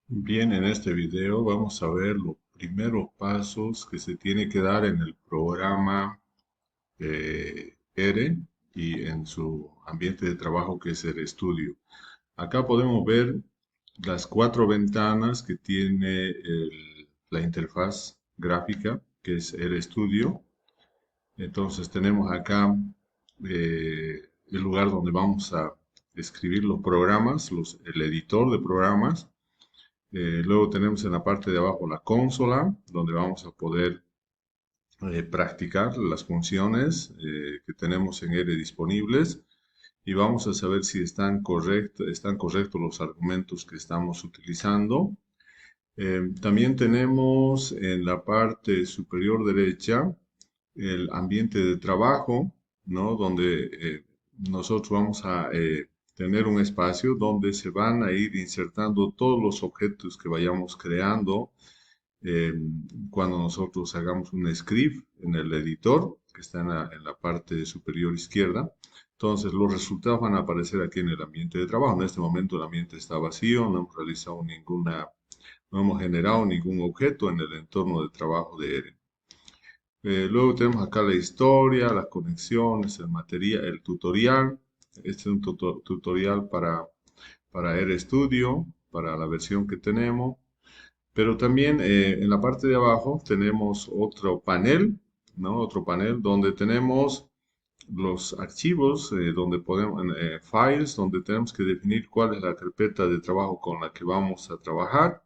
Bien, en este video vamos a ver los primeros pasos que se tiene que dar en el programa ERE y en su ambiente de trabajo que es el estudio. Acá podemos ver las cuatro ventanas que tiene la interfaz gráfica que es el estudio. Entonces tenemos acá el lugar donde vamos a escribir los programas, el editor de programas. Luego tenemos en la parte de abajo la consola, donde vamos a poder practicar las funciones que tenemos en R disponibles y vamos a saber si están correctos los argumentos que estamos utilizando. También tenemos en la parte superior derecha el ambiente de trabajo, ¿no? Donde nosotros vamos a tener un espacio donde se van a ir insertando todos los objetos que vayamos creando eh, cuando nosotros hagamos un script en el editor, que está en la parte superior izquierda. Entonces los resultados van a aparecer aquí en el ambiente de trabajo. En este momento el ambiente está vacío, no hemos realizado no hemos generado ningún objeto en el entorno de trabajo de ERE. Luego tenemos acá la historia, las conexiones, el material, el tutorial. Este es un tutorial para RStudio, para la versión que tenemos. Pero también en la parte de abajo tenemos otro panel, ¿no? Otro panel donde tenemos los archivos, donde podemos, files, donde tenemos que definir cuál es la carpeta de trabajo con la que vamos a trabajar.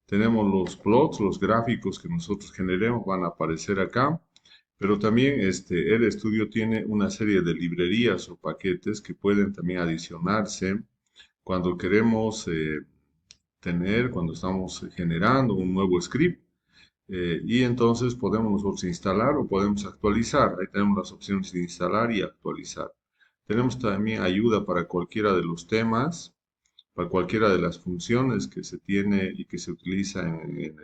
Tenemos los plots, los gráficos que nosotros generemos van a aparecer acá. Pero también el estudio tiene una serie de librerías o paquetes que pueden también adicionarse cuando queremos cuando estamos generando un nuevo script. Y entonces podemos nosotros instalar o podemos actualizar. Ahí tenemos las opciones de instalar y actualizar. Tenemos también ayuda para cualquiera de los temas, para cualquiera de las funciones que se tiene y que se utiliza en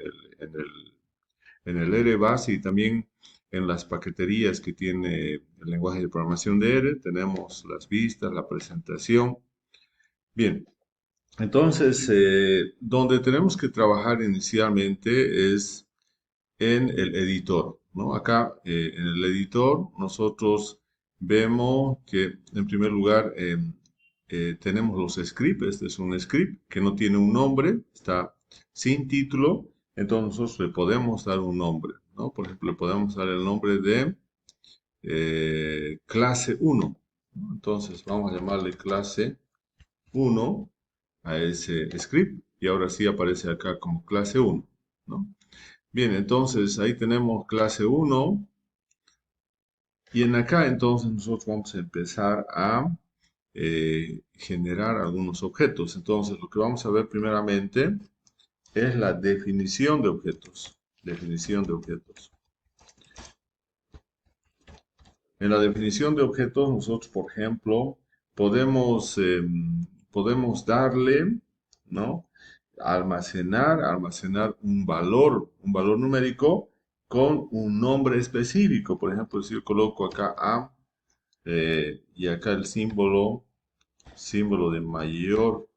el R base y también en las paqueterías que tiene el lenguaje de programación de R. Tenemos las vistas, la presentación. Bien, entonces, donde tenemos que trabajar inicialmente es en el editor, ¿no? Acá, en el editor, nosotros vemos que, en primer lugar, tenemos los scripts. Este es un script que no tiene un nombre, está sin título, entonces nosotros le podemos dar un nombre, ¿no? Por ejemplo, le podemos dar el nombre de clase 1, ¿no? Entonces, vamos a llamarle clase 1 a ese script y ahora sí aparece acá como clase 1, ¿no? Bien, entonces ahí tenemos clase 1 y en acá entonces nosotros vamos a empezar a generar algunos objetos. Entonces lo que vamos a ver primeramente es la definición de objetos. Definición de objetos. En la definición de objetos nosotros, por ejemplo, podemos darle, ¿no? Almacenar un valor numérico con un nombre específico. Por ejemplo, si yo coloco acá A y acá el símbolo de mayor,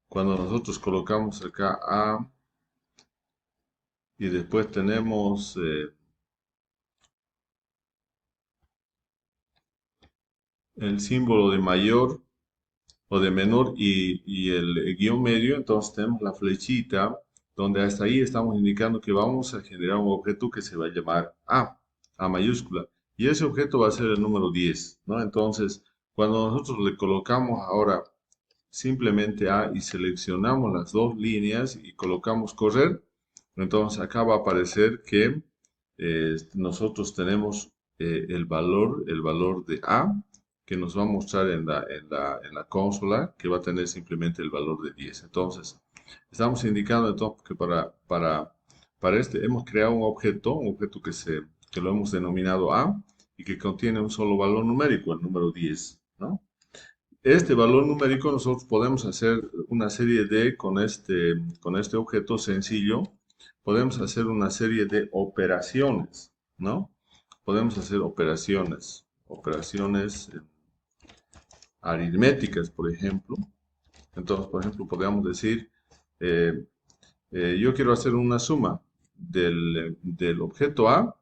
cuando nosotros colocamos acá A y después tenemos el símbolo de mayor o de menor y el guión medio, entonces tenemos la flechita donde hasta ahí estamos indicando que vamos a generar un objeto que se va a llamar A mayúscula, y ese objeto va a ser el número 10, ¿no? Entonces, cuando nosotros le colocamos ahora simplemente A y seleccionamos las dos líneas y colocamos correr, entonces acá va a aparecer que nosotros tenemos el valor de A que nos va a mostrar en la consola, que va a tener simplemente el valor de 10. Entonces, estamos indicando entonces que para este hemos creado un objeto que lo hemos denominado A y que contiene un solo valor numérico, el número 10, ¿no? Este valor numérico nosotros podemos hacer una serie con este objeto sencillo, podemos hacer una serie de operaciones, ¿no? Podemos hacer operaciones aritméticas, por ejemplo. Entonces, por ejemplo, podríamos decir, eh, yo quiero hacer una suma del objeto A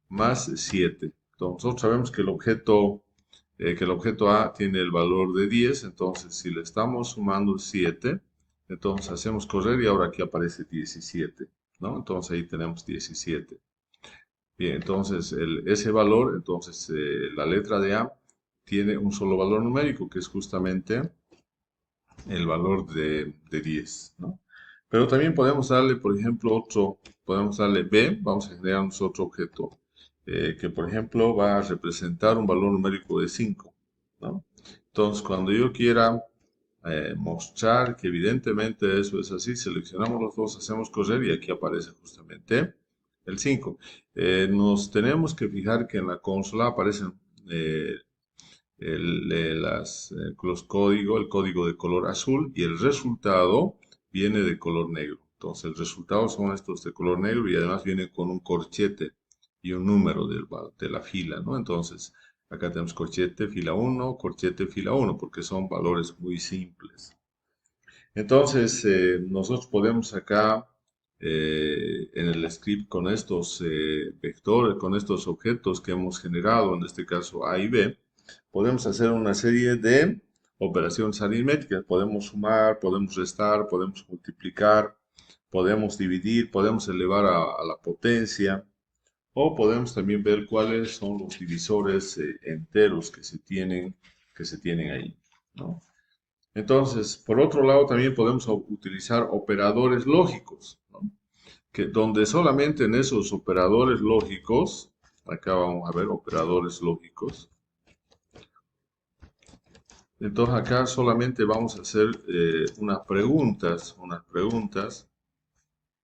más 7. Entonces, nosotros sabemos que el objeto A tiene el valor de 10, entonces si le estamos sumando 7, entonces hacemos correr y ahora aquí aparece 17, ¿no? Entonces ahí tenemos 17. Bien, entonces ese valor, entonces la letra de A tiene un solo valor numérico, que es justamente el valor de 10, ¿no? Pero también podemos darle, por ejemplo, podemos darle B, vamos a generar otro objeto, que por ejemplo va a representar un valor numérico de 5, ¿no? Entonces, cuando yo quiera mostrar que evidentemente eso es así, seleccionamos los dos, hacemos correr y aquí aparece justamente el 5. Nos tenemos que fijar que en la consola aparecen eh, el código de color azul y el resultado viene de color negro. Entonces, el resultado son estos de color negro y además viene con un corchete y un número de la fila, ¿no? Entonces, acá tenemos corchete fila 1, corchete fila 1, porque son valores muy simples. Entonces, nosotros podemos acá en el script con estos vectores, con estos objetos que hemos generado, en este caso A y B, podemos hacer una serie de operaciones aritméticas. Podemos sumar, podemos restar, podemos multiplicar, podemos dividir, podemos elevar a la potencia, o podemos también ver cuáles son los divisores enteros que se tienen ahí, ¿no? Entonces, por otro lado, también podemos utilizar operadores lógicos, ¿no? Donde solamente en esos operadores lógicos, acá vamos a ver operadores lógicos, entonces acá solamente vamos a hacer unas preguntas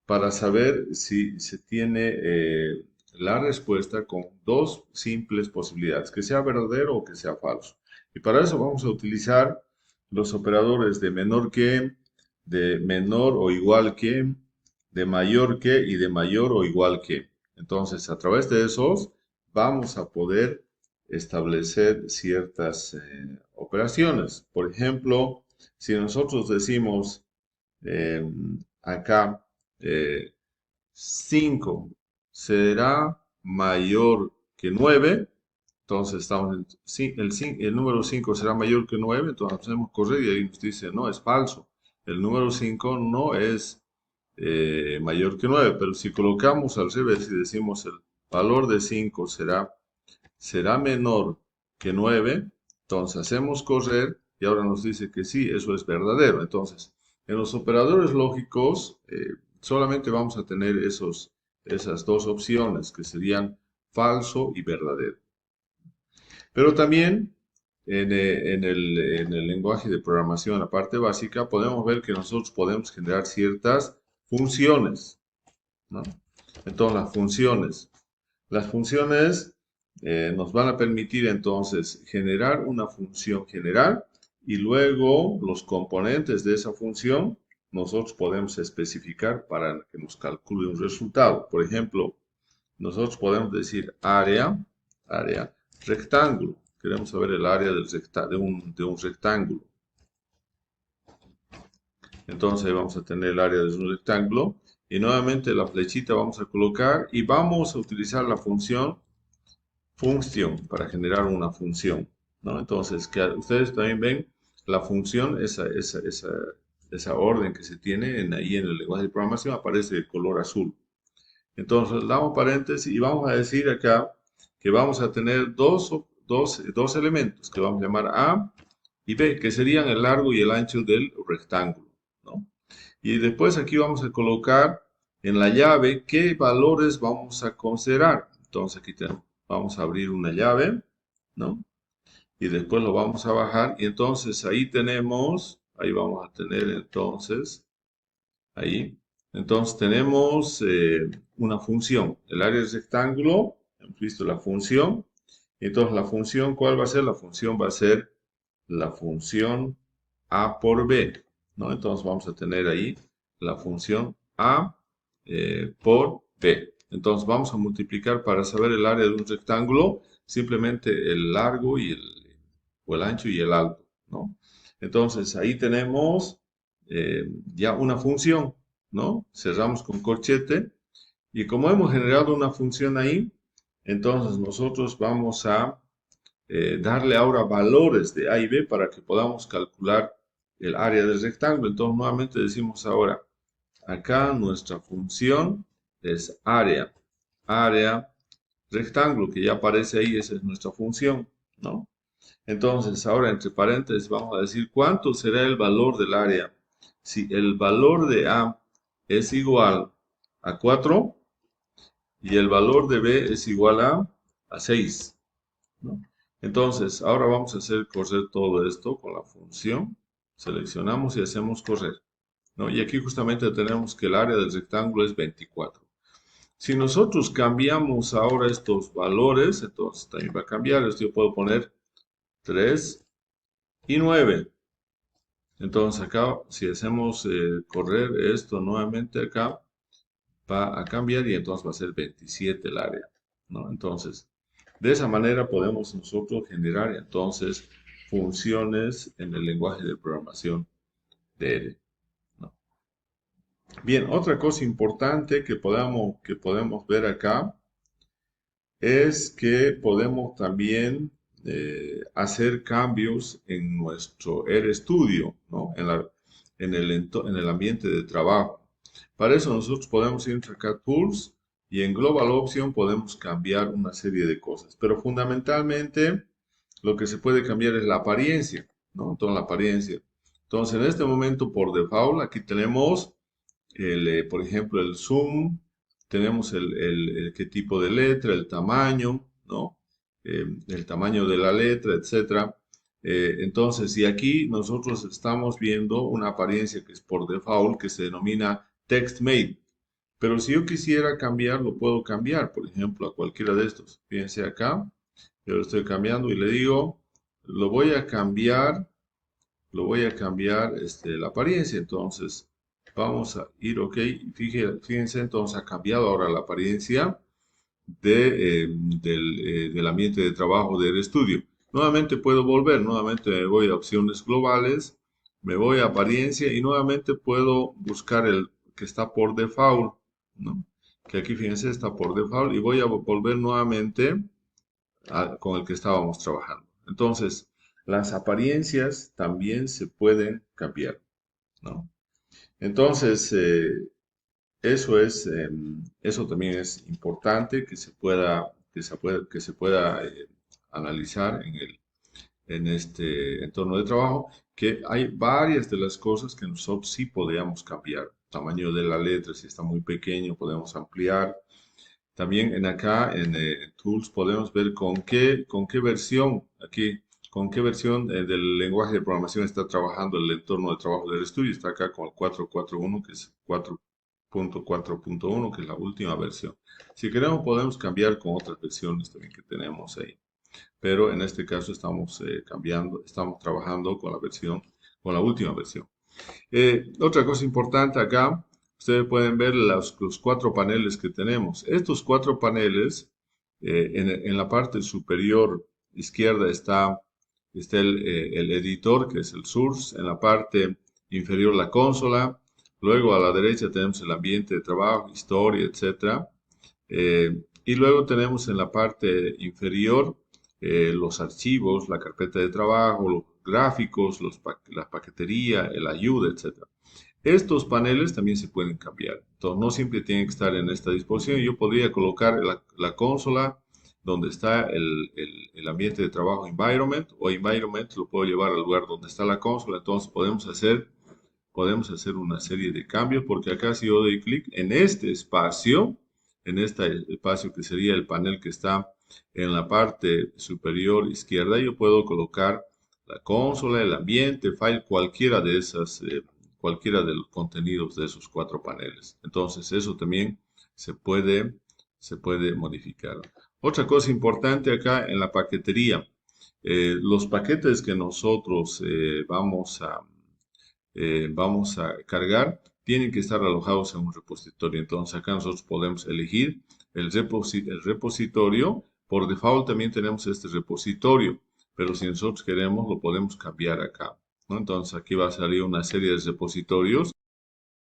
para saber si se tiene la respuesta con dos simples posibilidades, que sea verdadero o que sea falso. Y para eso vamos a utilizar los operadores de menor que, de menor o igual que, de mayor que y de mayor o igual que. Entonces, a través de esos vamos a poder establecer ciertas operaciones. Por ejemplo, si nosotros decimos eh, acá, 5 será mayor que 9, entonces estamos en, el número 5 será mayor que 9, entonces hacemos correr y ahí nos dice, no, es falso. El número 5 no es mayor que 9, pero si colocamos al revés y decimos el valor de 5 será menor que 9, entonces hacemos correr y ahora nos dice que sí, eso es verdadero. Entonces, en los operadores lógicos solamente vamos a tener esas dos opciones que serían falso y verdadero. Pero también en el lenguaje de programación, la parte básica, podemos ver que nosotros podemos generar ciertas funciones, ¿no? Entonces, las funciones nos van a permitir entonces generar una función general y luego los componentes de esa función nosotros podemos especificar para que nos calcule un resultado. Por ejemplo, nosotros podemos decir área, rectángulo. Queremos saber el área de un rectángulo. Entonces ahí vamos a tener el área de un rectángulo y nuevamente la flechita vamos a colocar y vamos a utilizar la función para generar una función, ¿no? Entonces, que ustedes también ven la función, esa orden que se tiene ahí en el lenguaje de programación aparece de color azul. Entonces, damos paréntesis y vamos a decir acá que vamos a tener dos elementos que vamos a llamar A y B, que serían el largo y el ancho del rectángulo, ¿no? Y después aquí vamos a colocar en la llave qué valores vamos a considerar. Entonces aquí vamos a abrir una llave, ¿no? Y después lo vamos a bajar y entonces ahí vamos a tener entonces, ahí, entonces tenemos una función. El área del rectángulo, hemos visto la función. Entonces la función, ¿cuál va a ser? La función va a ser la función A por B, ¿no? Entonces vamos a tener ahí la función A por B. Entonces vamos a multiplicar para saber el área de un rectángulo, simplemente el largo o el ancho y el alto, ¿no? Entonces ahí tenemos ya una función, ¿no? Cerramos con corchete y como hemos generado una función ahí, entonces nosotros vamos a darle ahora valores de A y B para que podamos calcular el área del rectángulo. Entonces nuevamente decimos ahora, acá nuestra función es área rectángulo, que ya aparece ahí, esa es nuestra función, ¿no? Entonces, ahora entre paréntesis vamos a decir cuánto será el valor del área. Si el valor de A es igual a 4 y el valor de B es igual a 6, ¿no? Entonces, ahora vamos a hacer correr todo esto con la función. Seleccionamos y hacemos correr, ¿no? Y aquí justamente tenemos que el área del rectángulo es 24. Si nosotros cambiamos ahora estos valores, entonces también va a cambiar. Esto yo puedo poner 3 y 9. Entonces acá, si hacemos correr esto nuevamente acá, va a cambiar y entonces va a ser 27 el área, ¿no? Entonces, de esa manera podemos nosotros generar entonces funciones en el lenguaje de programación de R, ¿no? Bien, otra cosa importante que podemos ver acá es que podemos también hacer cambios en nuestro RStudio, ¿no? En el ambiente de trabajo. Para eso nosotros podemos ir a acá Tools y en Global Option podemos cambiar una serie de cosas. Pero fundamentalmente lo que se puede cambiar es la apariencia, ¿no? Entonces la apariencia. Entonces en este momento por default aquí tenemos por ejemplo, el zoom, tenemos qué tipo de letra, el tamaño, ¿no? El tamaño de la letra, etcétera. Entonces, y aquí nosotros estamos viendo una apariencia que es por default, que se denomina text made. Pero si yo quisiera cambiar, lo puedo cambiar, por ejemplo, a cualquiera de estos. Fíjense acá, yo lo estoy cambiando y le digo, lo voy a cambiar, la apariencia. Entonces, vamos a ir, ok, fíjense, entonces ha cambiado ahora la apariencia del ambiente de trabajo del estudio. Nuevamente puedo volver, nuevamente me voy a opciones globales, me voy a apariencia y nuevamente puedo buscar el que está por default, ¿no? Que aquí fíjense está por default y voy a volver nuevamente con el que estábamos trabajando. Entonces, las apariencias también se pueden cambiar, ¿no? Entonces, eso también es importante que se pueda analizar en este entorno de trabajo, que hay varias de las cosas que nosotros sí podríamos cambiar. Tamaño de la letra, si está muy pequeño, podemos ampliar. También en Tools podemos ver con qué versión, aquí, con qué versión del lenguaje de programación está trabajando el entorno de trabajo del estudio. Está acá con el 4.4.1, que es 4.4.1, que es la última versión. Si queremos podemos cambiar con otras versiones también que tenemos ahí. Pero en este caso estamos trabajando con la última versión. Otra cosa importante acá, ustedes pueden ver los 4 paneles que tenemos. Estos 4 paneles, en la parte superior izquierda está el editor, que es el source. En la parte inferior la consola. Luego a la derecha tenemos el ambiente de trabajo, historia, etcétera. Y luego tenemos en la parte inferior los archivos, la carpeta de trabajo, los gráficos, la paquetería, el ayuda, etcétera. Estos paneles también se pueden cambiar. Entonces, no siempre tienen que estar en esta disposición. Yo podría colocar la consola donde está el ambiente de trabajo environment, o environment lo puedo llevar al lugar donde está la consola. Entonces podemos hacer una serie de cambios, porque acá si yo doy clic en este espacio que sería el panel que está en la parte superior izquierda, yo puedo colocar la consola, el ambiente, file, cualquiera de los contenidos de esos 4 paneles. Entonces, eso también se puede modificar. Otra cosa importante acá en la paquetería, los paquetes que nosotros vamos a cargar, tienen que estar alojados en un repositorio. Entonces acá nosotros podemos elegir el repositorio. Por default también tenemos este repositorio, pero si nosotros queremos lo podemos cambiar acá. ¿no? Entonces aquí va a salir una serie de repositorios